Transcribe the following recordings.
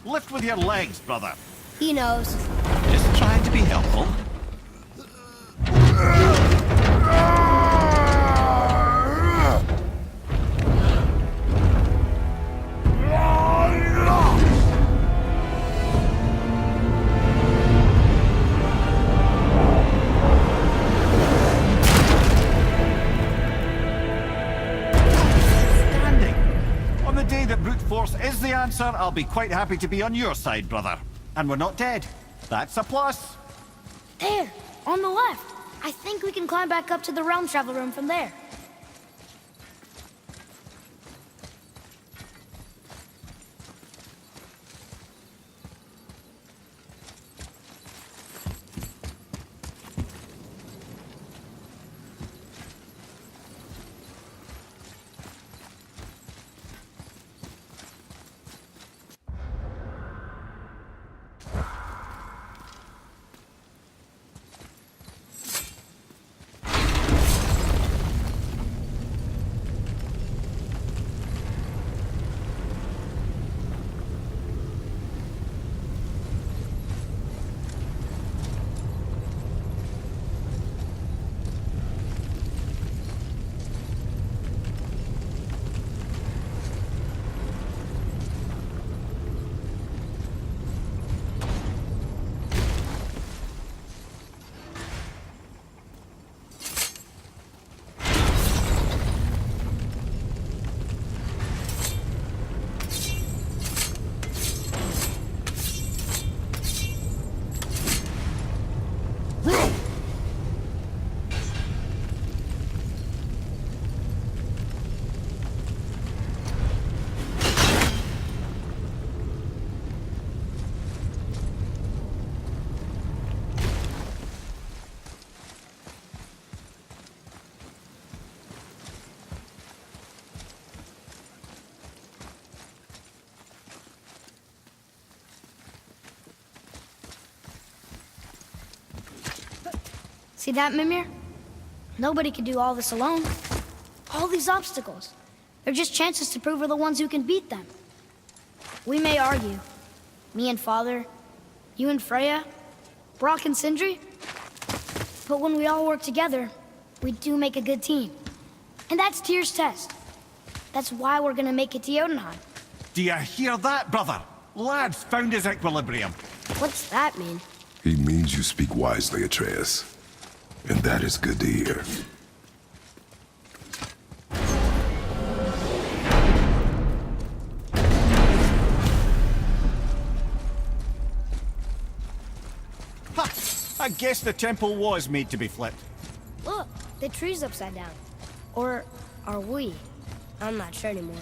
Lift with your legs, brother. He knows. Just trying to be helpful. On the day that brute force is the answer, I'll be quite happy to be on your side, brother. And we're not dead. That's a plus. There, on the left. I think we can climb back up to the realm travel room from there. See that, Mimir? Nobody can do all this alone. All these obstacles. They're just chances to prove we're the ones who can beat them. We may argue. Me and Father, you and Freya, Brock and Sindri. But when we all work together, we do make a good team. And that's Tyr's test. That's why we're gonna make it to Jötunheim. Do you hear that, brother? Lad's found his equilibrium. What's that mean? He means you speak wisely, Atreus. And that is good to hear. Ha! I guess the temple was made to be flipped. Look, the tree's upside down. Or are we? I'm not sure anymore.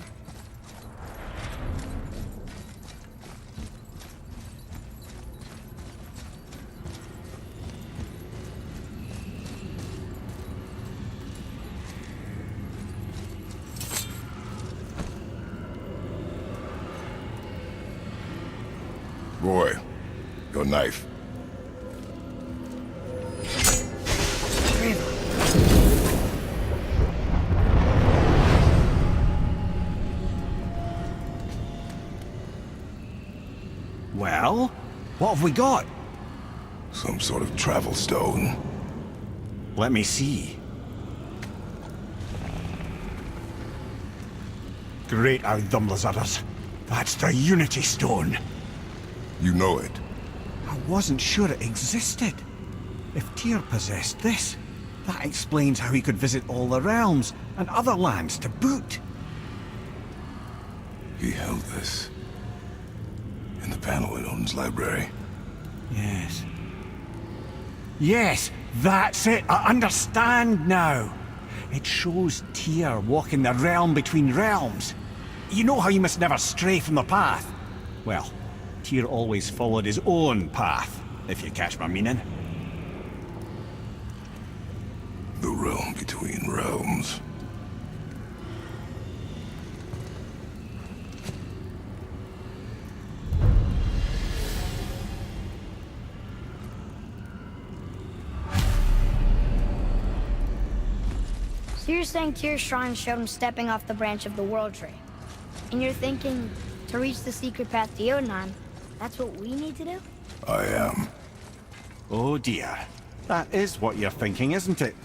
Boy, your knife. Well, what have we got? Some sort of travel stone. Let me see. Great Outdumblers. That's the Unity Stone. You know it. I wasn't sure it existed. If Tyr possessed this, that explains how he could visit all the realms and other lands to boot. He held this in the panel in Odin's library. Yes. Yes, that's it. I understand now. It shows Tyr walking the realm between realms. You know how you must never stray from the path? Well, Tyr always followed his own path, if you catch my meaning. The realm between realms. So you're saying Tyr's shrine showed him stepping off the branch of the World Tree. And you're thinking, to reach the secret path to Jötunheim, That's what we need to do? I am. Oh dear. That is what you're thinking, isn't it?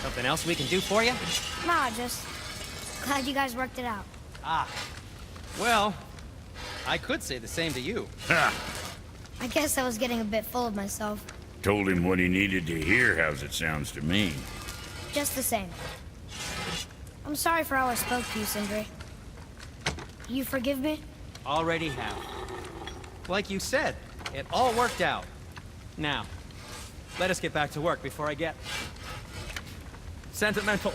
Something else we can do for you? Nah, just glad you guys worked it out. Ah. Well, I could say the same to you. Ha! I guess I was getting a bit full of myself. Told him what he needed to hear, how's it sounds to me. Just the same. I'm sorry for how I spoke to you, Sindri. You forgive me? Already have. Like you said, it all worked out. Now, let us get back to work before I get sentimental.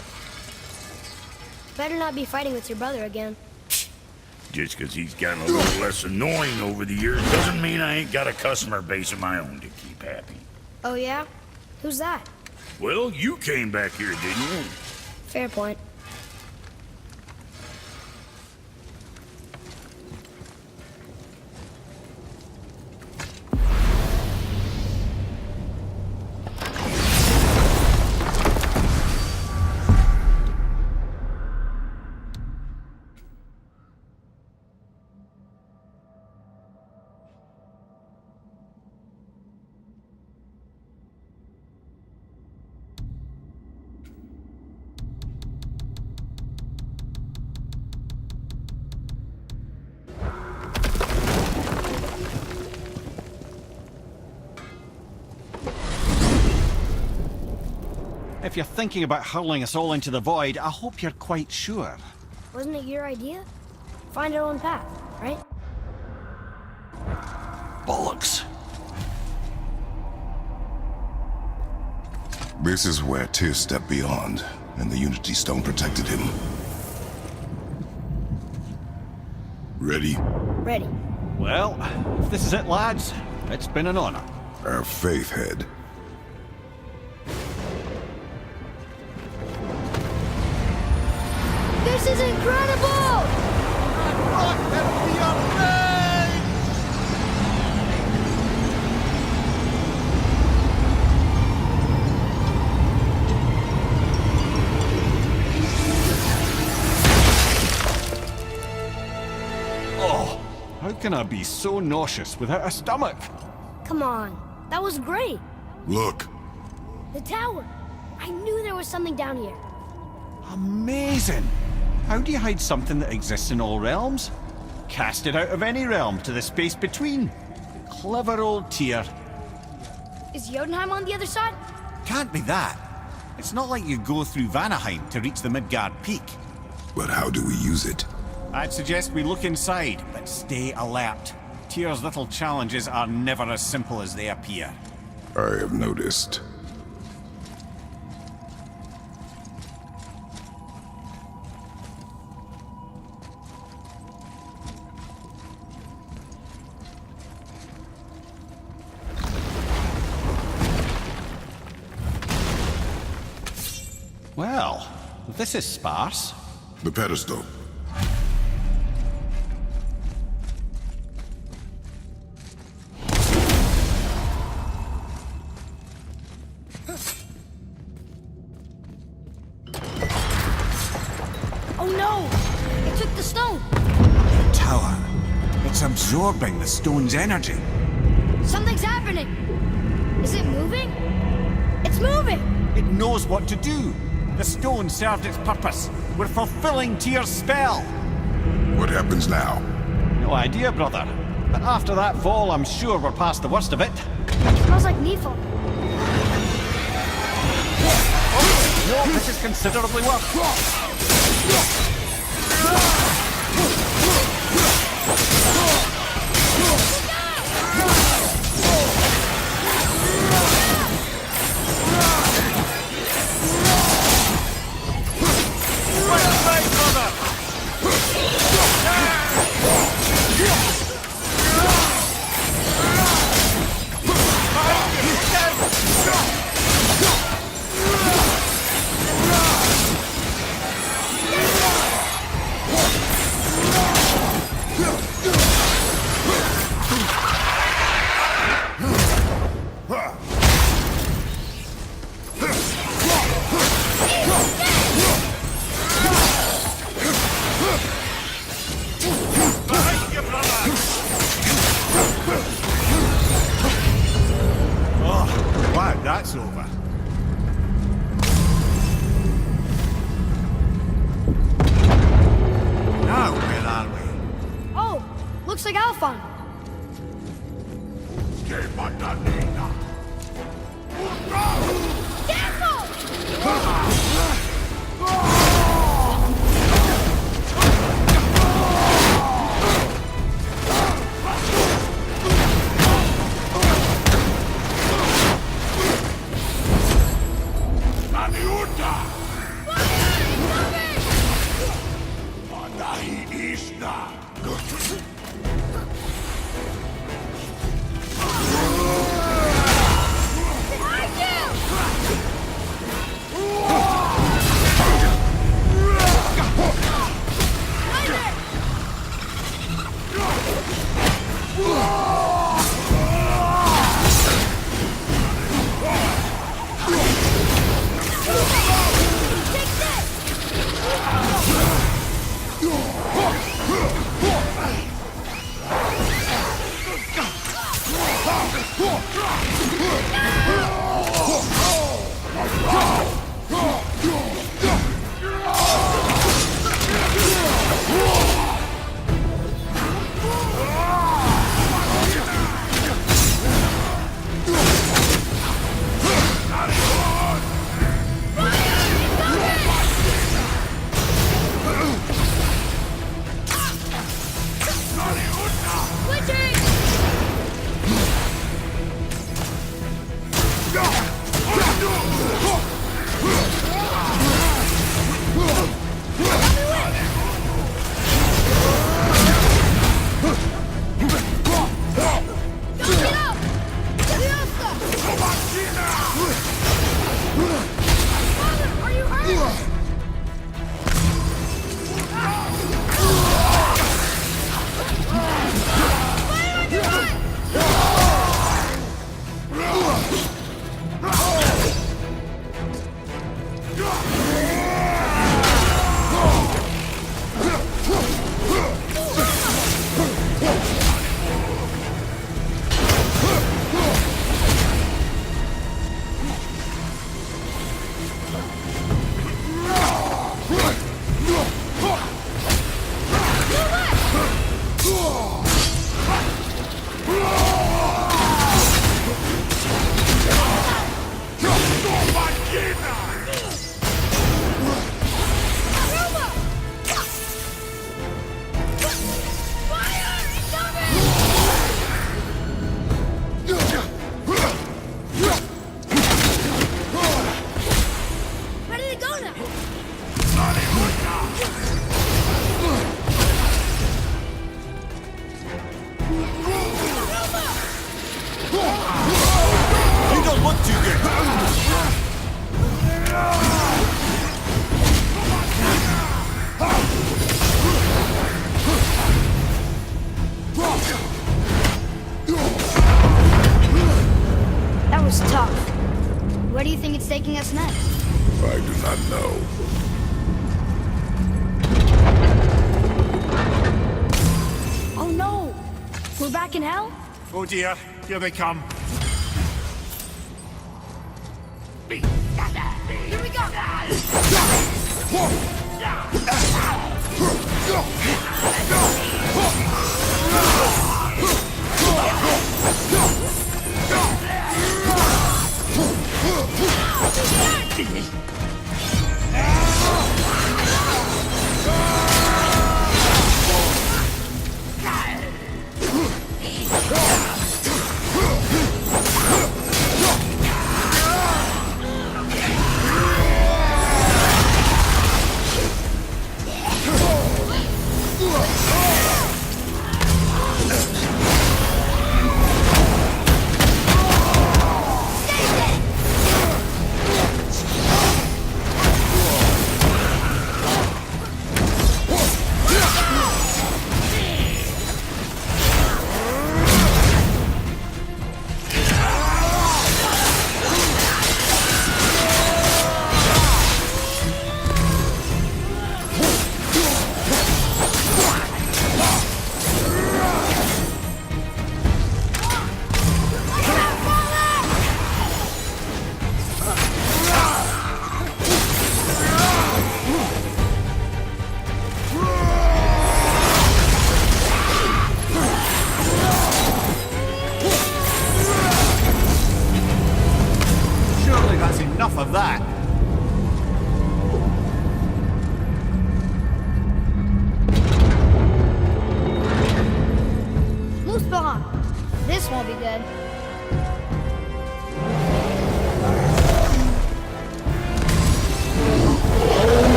Better not be fighting with your brother again. Just 'cause he's gotten a little less annoying over the years doesn't mean I ain't got a customer base of my own to keep happy. Oh yeah? Who's that? Well, you came back here, didn't you? Fair point. If you're thinking about hurling us all into the void, I hope you're quite sure. Wasn't it your idea? Find our own path, right? Bollocks. This is where Tyr stepped beyond, and the Unity Stone protected him. Ready? Ready. Well, if this is it, lads, it's been an honor. Our faith head. This is incredible! Oh, how can I be so nauseous without a stomach? Come on, that was great. Look, The tower. I knew there was something down here. Amazing! How do you hide something that exists in all realms? Cast it out of any realm to the space between. Clever old Tyr. Is Jötunheim on the other side? Can't be that. It's not like you go through Vanaheim to reach the Midgard Peak. but how do we use it? I'd suggest we look inside, but stay alert. Tyr's little challenges are never as simple as they appear. I have noticed. Well, this is sparse. The pedestal. Oh no! It took the stone! The tower. It's absorbing the stone's energy. Something's happening! Is it moving? It's moving! It knows what to do. The stone served its purpose. We're fulfilling Tyr's spell. What happens now? No idea, brother. But after that fall, I'm sure we're past the worst of it. Smells like Nephil. No, this is considerably worse. Where do you think it's taking us next? I do not know. Oh no! We're back in hell? Oh dear, here they come. Here we go!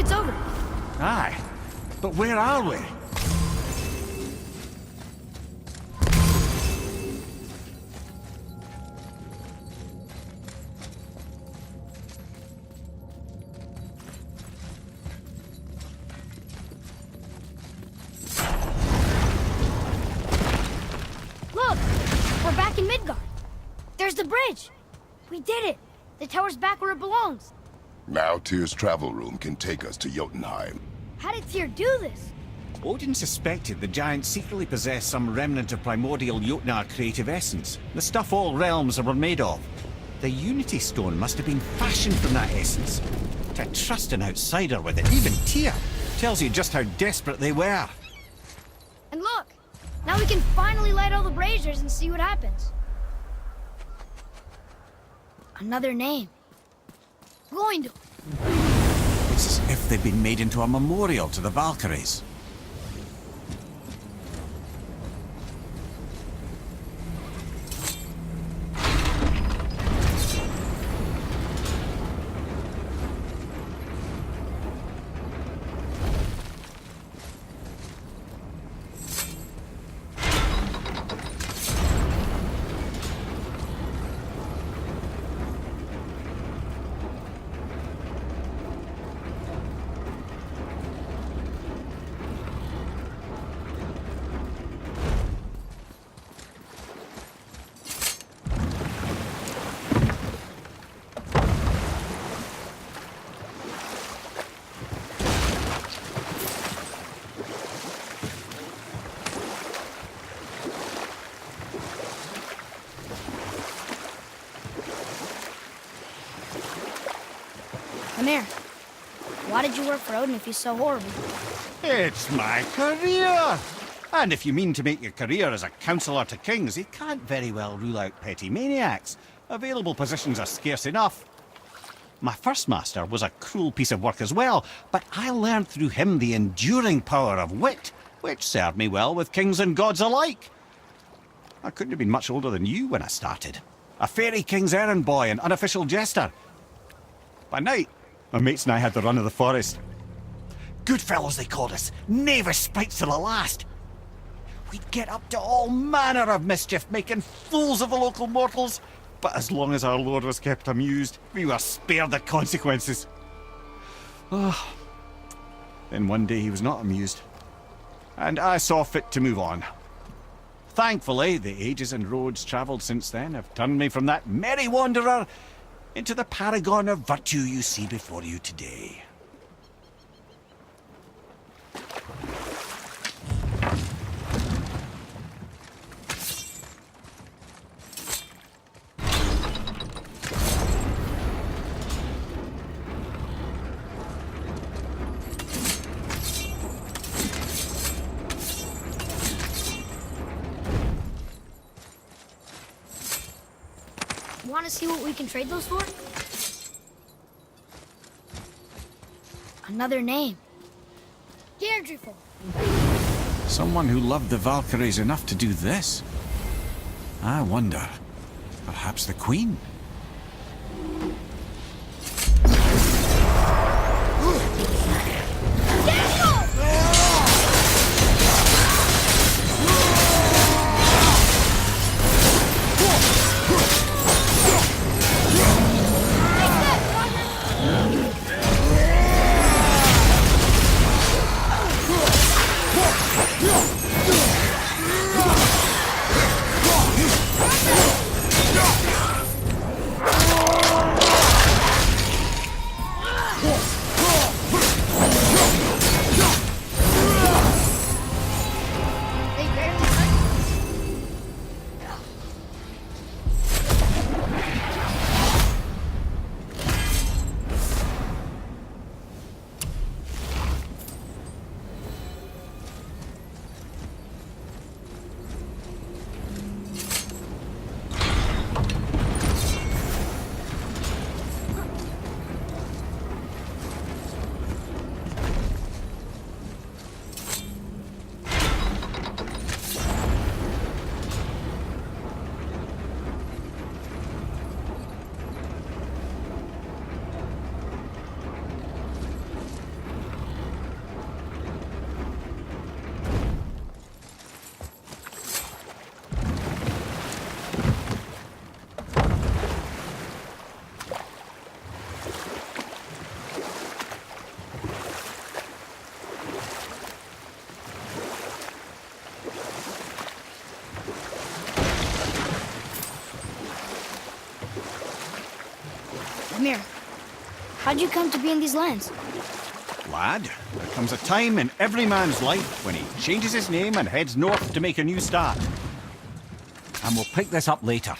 it's over. Aye. But where are we? Look! We're back in Midgard. There's the bridge. We did it. The tower's back where it belongs. Now Tyr's travel room can take us to Jötunheim. How did Tyr do this? Odin suspected the giants secretly possessed some remnant of primordial Jötnar creative essence, the stuff all realms were made of. The Unity Stone must have been fashioned from that essence. To trust an outsider with it, even Tyr, tells you just how desperate they were. And look! Now we can finally light all the braziers and see what happens. Another name. Gloindor. It's as if they'd been made into a memorial to the Valkyries. Come here. Why did you work for Odin if he's so horrible? It's my career! And if you mean to make your career as a counsellor to kings, you can't very well rule out petty maniacs. Available positions are scarce enough. My first master was a cruel piece of work as well, but I learned through him the enduring power of wit, which served me well with kings and gods alike. I couldn't have been much older than you when I started. A fairy king's errand boy and unofficial jester. By night, my mates and I had the run of the forest. Good fellows, they called us. Knavish sprites to the last. We'd get up to all manner of mischief, making fools of the local mortals. But as long as our lord was kept amused, we were spared the consequences. Ah. Then one day he was not amused. And I saw fit to move on. Thankfully, the ages and roads travelled since then have turned me from that merry wanderer into the paragon of virtue you see before you today. Want to see what we can trade those for? Another name. Deirdreful. Someone who loved the Valkyries enough to do this? I wonder. Perhaps the Queen? Amir, how'd you come to be in these lands? Lad, there comes a time in every man's life when he changes his name and heads north to make a new start. And we'll pick this up later.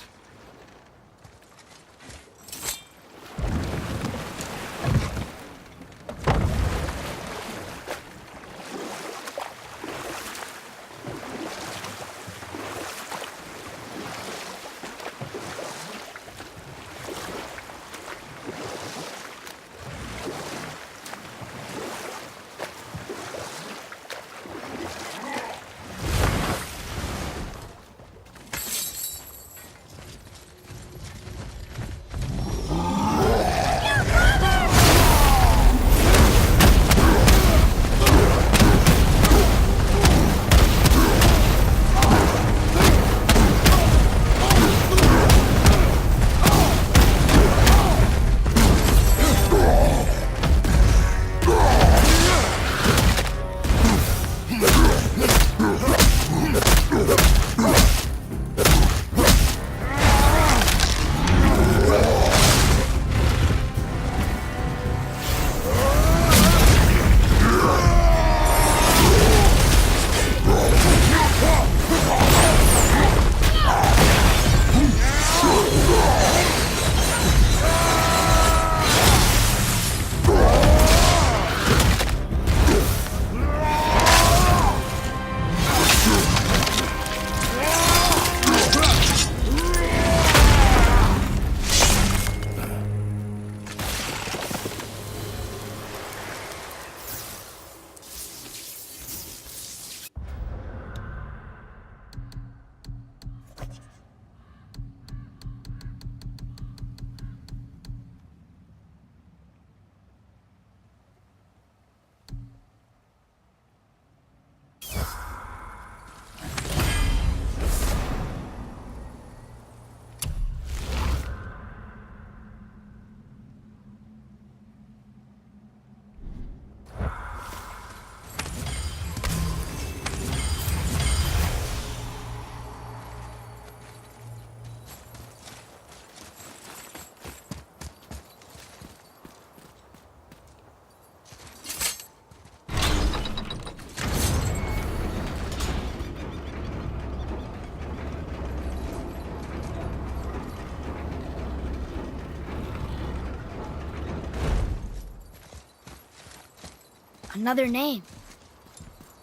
Another name.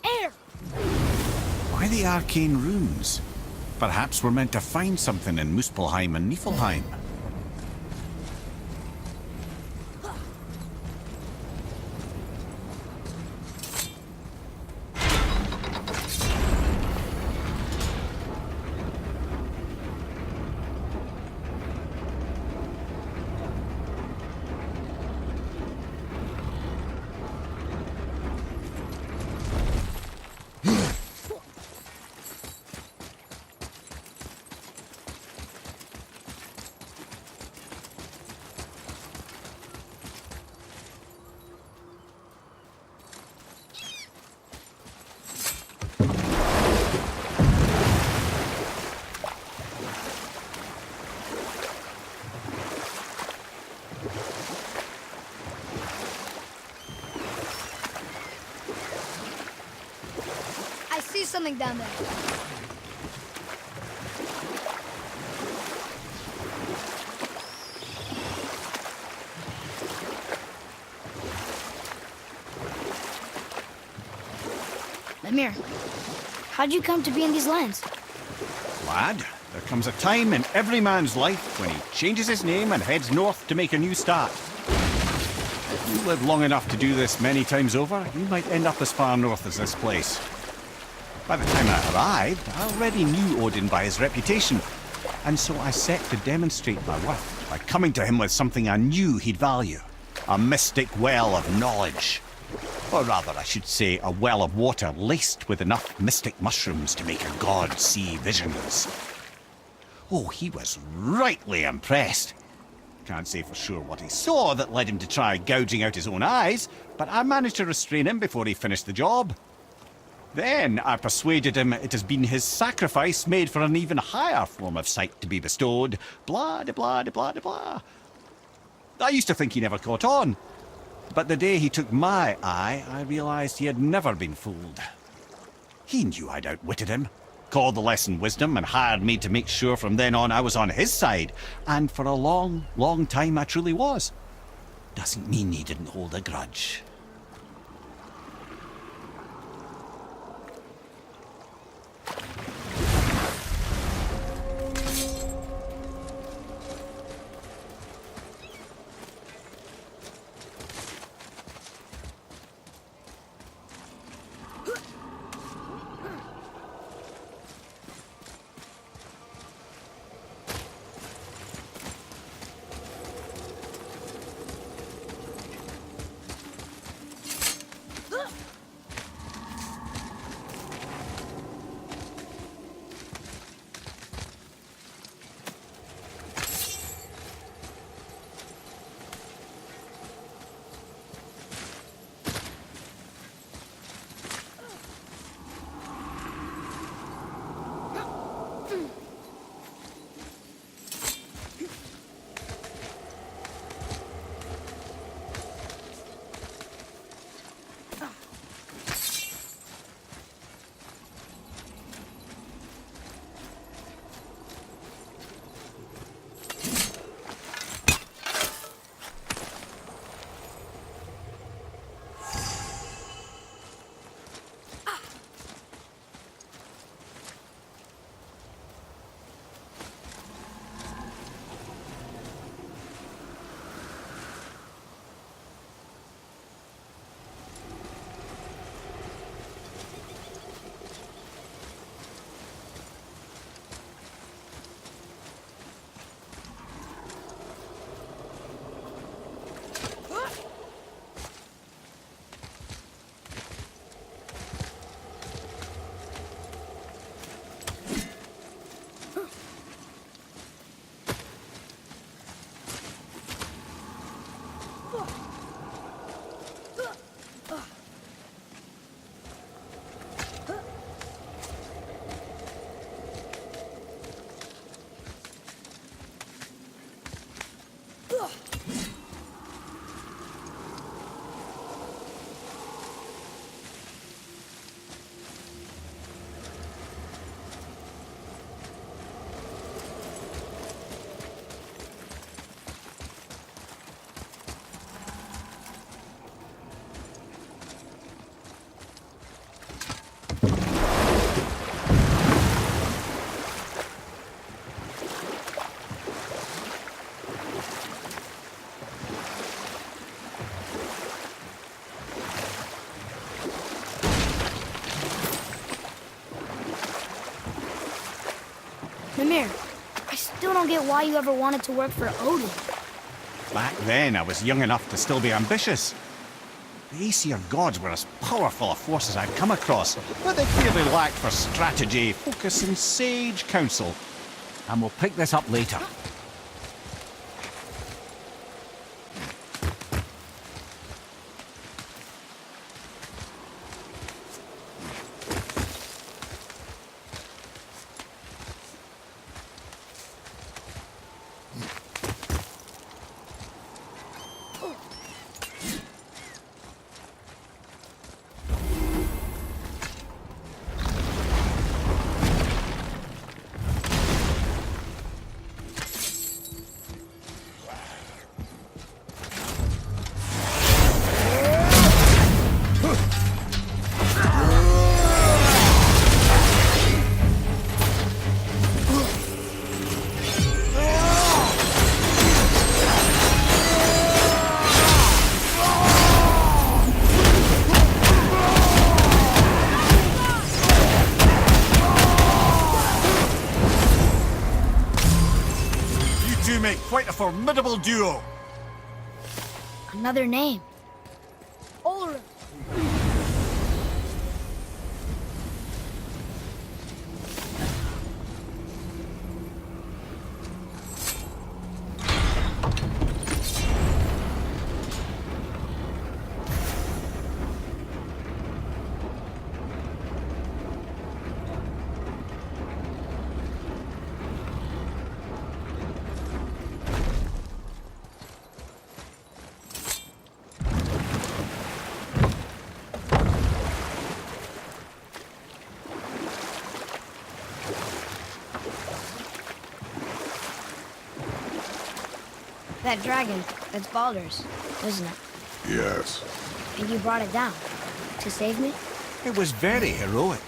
Air! Why the arcane runes? Perhaps we're meant to find something in Muspelheim and Niflheim. I see something down there. Lemire, how'd you come to be in these lands? Lad, there comes a time in every man's life when he changes his name and heads north to make a new start. If you live long enough to do this many times over, you might end up as far north as this place. By the time I arrived, I already knew Odin by his reputation, and so I set to demonstrate my worth by coming to him with something I knew he'd value. A mystic well of knowledge. Or rather, I should say, a well of water laced with enough mystic mushrooms to make a god see visions. Oh, he was rightly impressed. Can't say for sure what he saw that led him to try gouging out his own eyes, but I managed to restrain him before he finished the job. Then I persuaded him it has been his sacrifice made for an even higher form of sight to be bestowed. Blah de blah de blah de blah. I used to think he never caught on. But the day he took my eye, I realized he had never been fooled. He knew I'd outwitted him, called the lesson wisdom, and hired me to make sure from then on I was on his side. And for a long, long time I truly was. Doesn't mean he didn't hold a grudge. Mimir, I still don't get why you ever wanted to work for Odin. Back then, I was young enough to still be ambitious. The Aesir gods were as powerful a force as I'd come across, but they clearly lacked for strategy, focus, and sage counsel. And we'll pick this up later. Make quite a formidable duo. Another name. Ulrich. That dragon, that's Baldur's, isn't it? Yes. And you brought it down to save me? It was very heroic.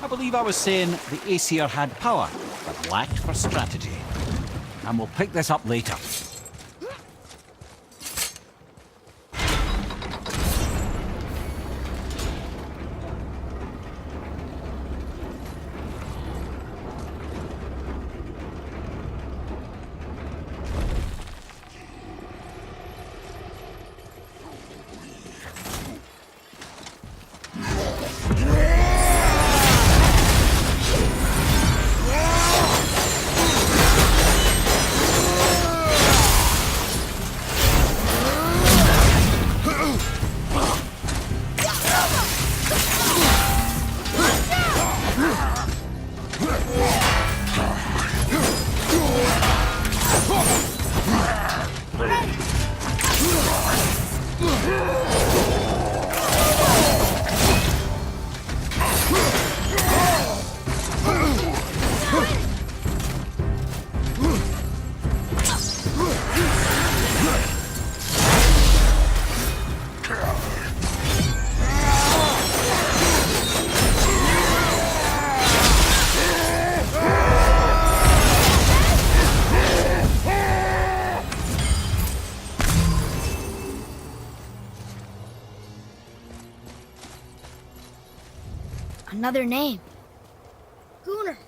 I believe I was saying the Aesir had power, but lacked for strategy. And we'll pick this up later. Another name. Gunnar.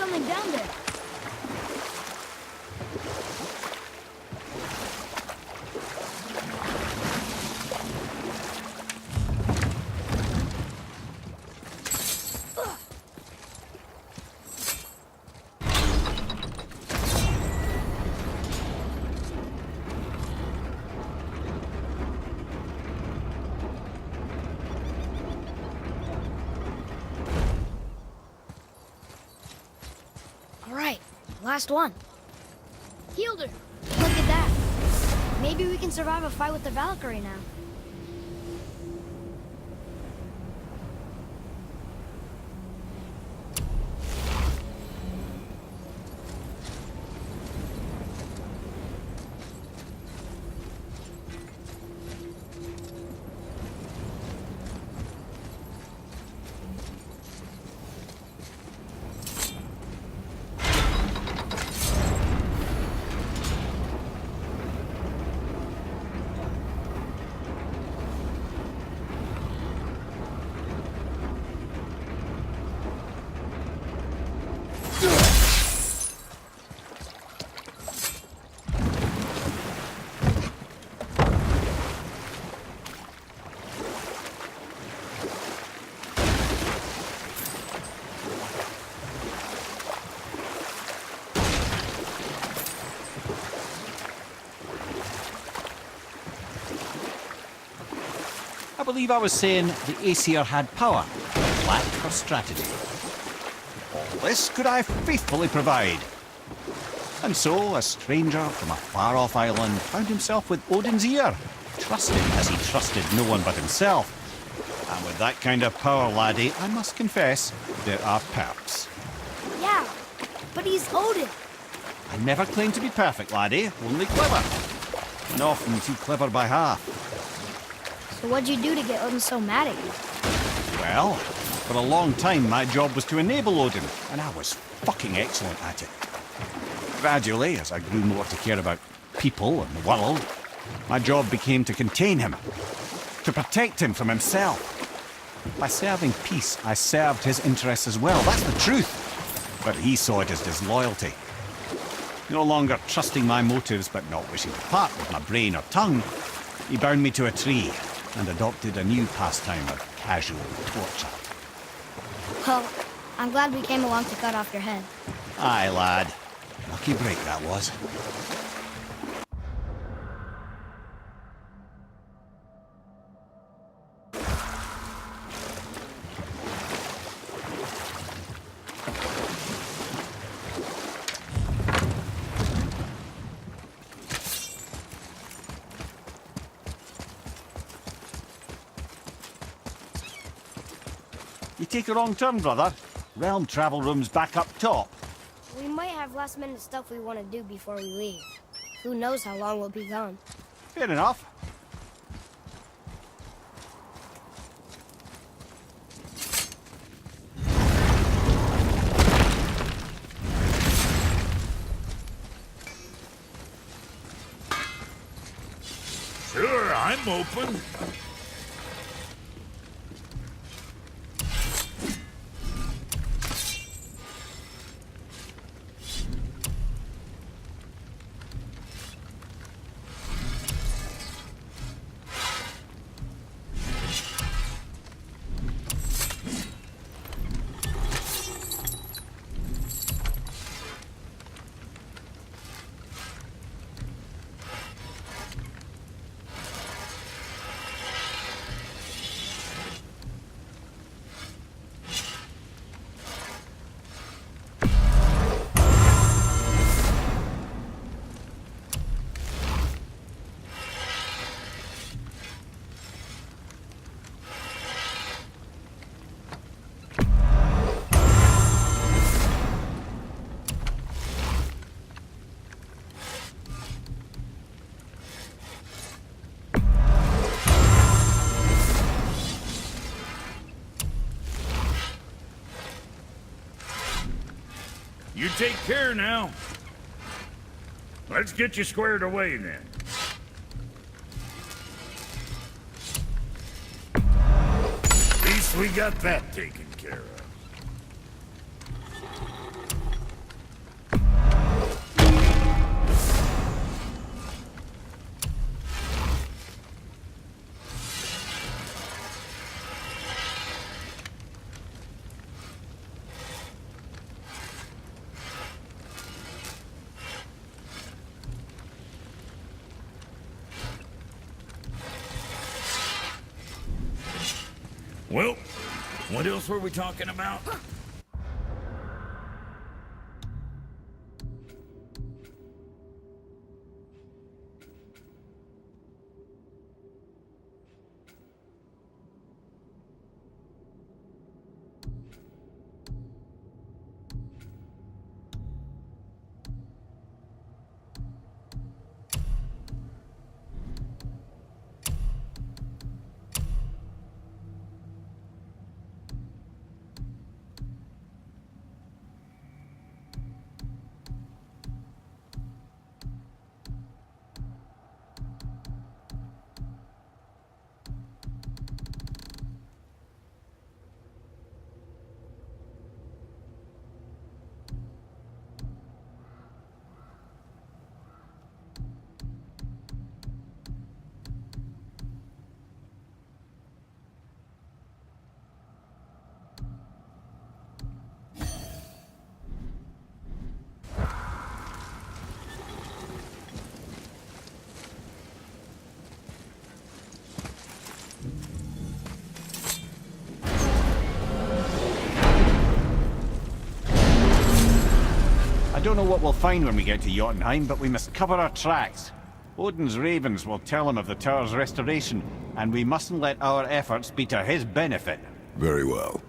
something down there. All right, last one. Healed her. Look at that. Maybe we can survive a fight with the Valkyrie now. I believe I was saying the Aesir had power, but lacked for strategy. All this could I faithfully provide. And so, a stranger from a far-off island found himself with Odin's ear, trusting as he trusted no one but himself. And with that kind of power, laddie, I must confess, there are perks. Yeah, but he's Odin. I never claimed to be perfect, laddie, only clever. And often too clever by half. So what'd you do to get Odin so mad at you? Well, for a long time my job was to enable Odin, and I was fucking excellent at it. Gradually, as I grew more to care about people and the world, my job became to contain him, to protect him from himself. By serving peace, I served his interests as well, that's the truth. But he saw it as disloyalty. No longer trusting my motives, but not wishing to part with my brain or tongue, he bound me to a tree and adopted a new pastime of casual torture. Well, I'm glad we came along to cut off your head. Aye, lad. Lucky break that was. You take a wrong turn, brother. Realm travel room's back up top. We might have last-minute stuff we want to do before we leave. Who knows how long we'll be gone. Fair enough. Sure, I'm open. You take care now. Let's get you squared away then. At least we got that taken care of. Well, what else were we talking about? I don't know what we'll find when we get to Jötunheim, but we must cover our tracks. Odin's ravens will tell him of the tower's restoration, and we mustn't let our efforts be to his benefit. Very well.